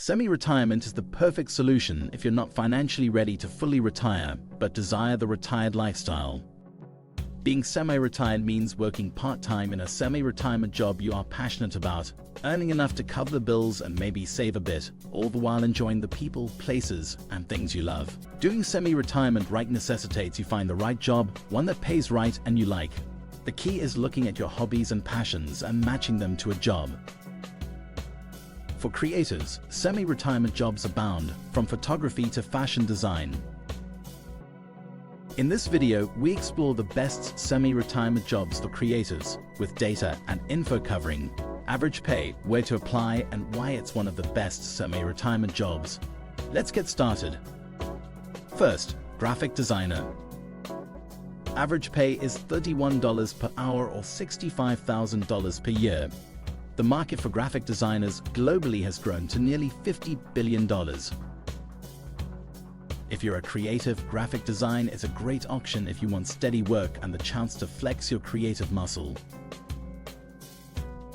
Semi-retirement is the perfect solution if you're not financially ready to fully retire, but desire the retired lifestyle. Being semi-retired means working part-time in a semi-retirement job you are passionate about, earning enough to cover the bills and maybe save a bit, all the while enjoying the people, places, and things you love. Doing semi-retirement right necessitates you find the right job, one that pays right and you like. The key is looking at your hobbies and passions and matching them to a job. For creators, semi-retirement jobs abound, from photography to fashion design. In this video, we explore the best semi-retirement jobs for creators, with data and info covering average pay, where to apply, and why it's one of the best semi-retirement jobs. Let's get started. First, graphic designer. Average pay is $31 per hour or $65,000 per year. The market for graphic designers globally has grown to nearly $50 billion. If you're a creative, graphic design is a great option if you want steady work and the chance to flex your creative muscle.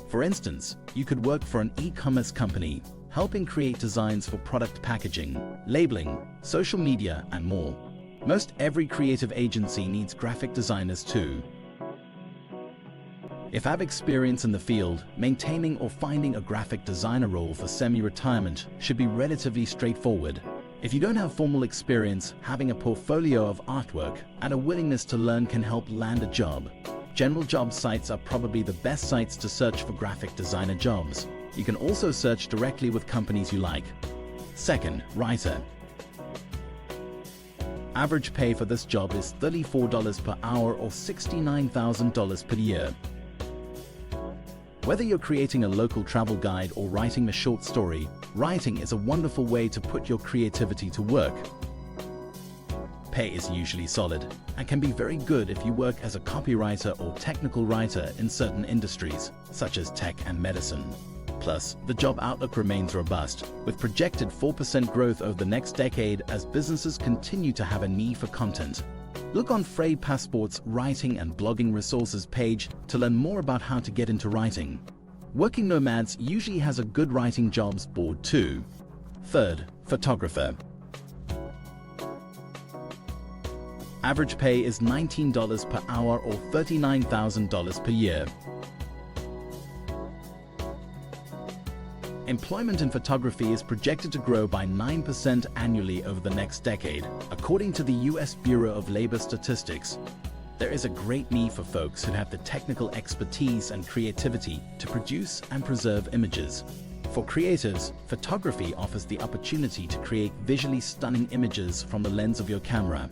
For instance, you could work for an e-commerce company, helping create designs for product packaging, labeling, social media, and more. Most every creative agency needs graphic designers too. If you have experience in the field, maintaining or finding a graphic designer role for semi-retirement should be relatively straightforward. If you don't have formal experience, having a portfolio of artwork and a willingness to learn can help land a job. General job sites are probably the best sites to search for graphic designer jobs. You can also search directly with companies you like. Second, writer. Average pay for this job is $34 per hour or $69,000 per year. Whether you're creating a local travel guide or writing a short story, writing is a wonderful way to put your creativity to work. Pay is usually solid and can be very good if you work as a copywriter or technical writer in certain industries, such as tech and medicine. Plus, the job outlook remains robust, with projected 4% growth over the next decade as businesses continue to have a need for content. Look on Frayed Passport's Writing and Blogging Resources page to learn more about how to get into writing. Working Nomads usually has a good writing jobs board too. Third, photographer. Average pay is $19 per hour or $39,000 per year. Employment in photography is projected to grow by 9% annually over the next decade, according to the US Bureau of Labor Statistics. There is a great need for folks who have the technical expertise and creativity to produce and preserve images. For creatives, photography offers the opportunity to create visually stunning images from the lens of your camera.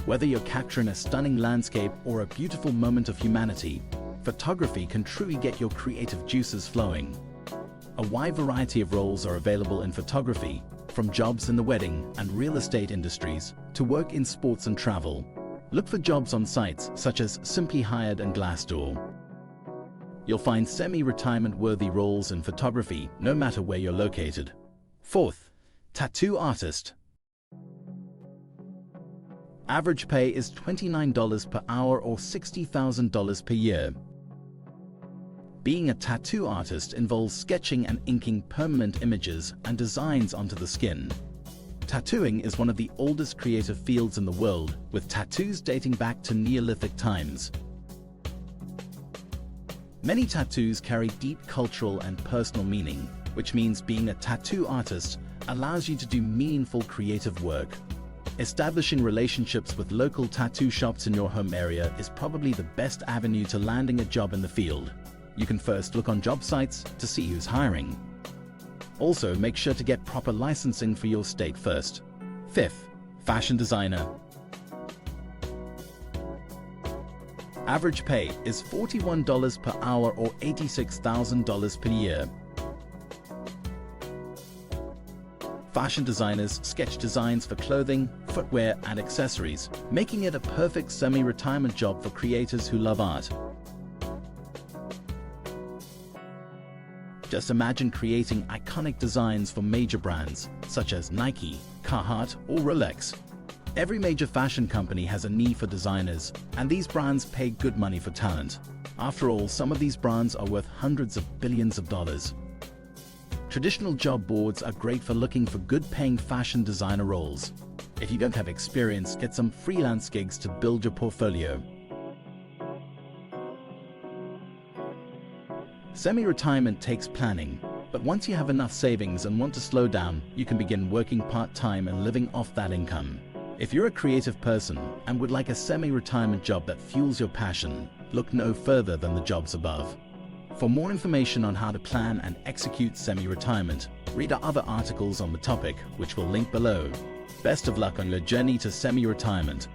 Whether you're capturing a stunning landscape or a beautiful moment of humanity, photography can truly get your creative juices flowing. A wide variety of roles are available in photography, from jobs in the wedding and real estate industries to work in sports and travel. Look for jobs on sites such as Simply Hired and Glassdoor. You'll find semi-retirement worthy roles in photography no matter where you're located. Fourth, tattoo artist. Average pay is $29 per hour or $60,000 per year. Being a tattoo artist involves sketching and inking permanent images and designs onto the skin. Tattooing is one of the oldest creative fields in the world, with tattoos dating back to Neolithic times. Many tattoos carry deep cultural and personal meaning, which means being a tattoo artist allows you to do meaningful creative work. Establishing relationships with local tattoo shops in your home area is probably the best avenue to landing a job in the field. You can first look on job sites to see who's hiring. Also, make sure to get proper licensing for your state first. Fifth, fashion designer. Average pay is $41 per hour or $86,000 per year. Fashion designers sketch designs for clothing, footwear, and accessories, making it a perfect semi-retirement job for creators who love art. Just imagine creating iconic designs for major brands such as Nike, Carhartt, or Rolex. Every major fashion company has a need for designers, and these brands pay good money for talent. After all, some of these brands are worth hundreds of billions of dollars. Traditional job boards are great for looking for good-paying fashion designer roles. If you don't have experience, get some freelance gigs to build your portfolio. Semi-retirement takes planning, but once you have enough savings and want to slow down, you can begin working part-time and living off that income. If you're a creative person and would like a semi-retirement job that fuels your passion, look no further than the jobs above. For more information on how to plan and execute semi-retirement, read our other articles on the topic, which we'll link below. Best of luck on your journey to semi-retirement.